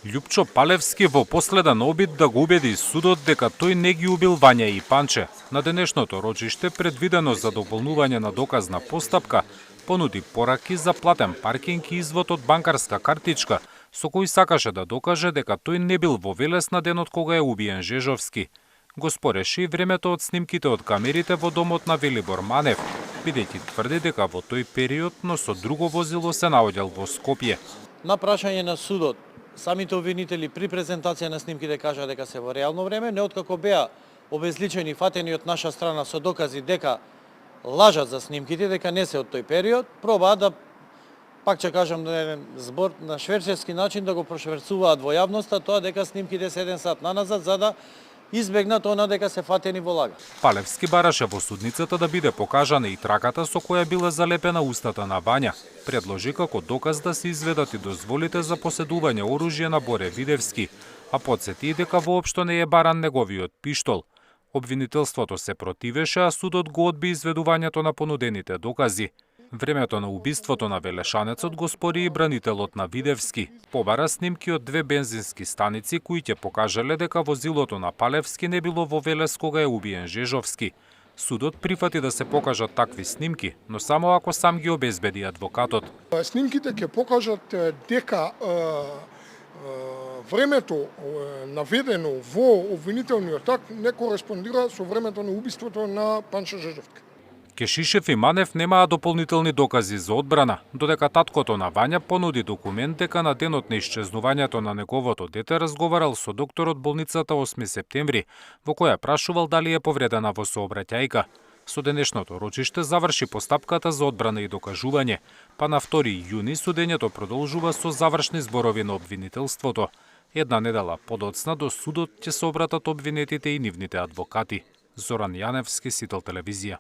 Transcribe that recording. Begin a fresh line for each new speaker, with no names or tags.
Љупчо Палевски во последен обид да го убеди судот дека тој не ги убил Вања и Панче, на денешното рочиште предвидено за дополнување на доказна постапка, понуди пораки за платен паркинг и извод од банкарска картичка, со кој сакаше да докаже дека тој не бил во Велес на денот кога е убиен Жежовски. Го спореше и времето од снимките од камерите во домот на Велибор Манев, бидејќи тврди дека во тој период, но со друго возило се наоѓал во Скопје.
На прашање на судот, самите обвинители при презентација на снимките кажа дека се во реално време, не откако беа обезличени и фатени од наша страна со докази дека лажат за снимките, дека не се од тој период, пробаа да, пак ќе кажам на еден збор на шверчески начин, да го прошверцуваат во јавноста тоа дека снимките се 1 сат наназад, за да избегнат она дека се фатени во лага.
Палевски бараше во судницата да биде покажана и траката со која била залепена устата на Вања. Предложи како доказ да се изведат и дозволите за поседување оружје на Боре Видевски, а потсети дека воопшто не е баран неговиот пиштол. Обвинителството се противеше, а судот го одби изведувањето на понудените докази. Времето на убиството на Велешанецот го спори и бранителот на Видевски. Побара снимки од 2 бензински станици кои ќе покажале дека возилото на Палевски не било во Велес кога е убиен Жежовски. Судот прифати да се покажат такви снимки, но само ако сам ги обезбеди адвокатот.
Снимките ќе покажат дека времето наведено во обвинителниот акт не кореспондира со времето на убиството на Панчо Жежовски.
Кешишев и Манев немаа дополнителни докази за одбрана, додека таткото на Вања понуди документ дека на денот на исчезнувањето на неговото дете разговарал со доктор од болницата 8 септември, во која прашувал дали е повредена во сообраќајка. Со денешното рочиште заврши постапката за одбрана и докажување, па на 2 јуни судењето продолжува со завршни зборови на обвинителството. Една недела подоцна до судот ќе се обратат обвинетите и нивните адвокати. Зоран Јаневски, Сител телевизија.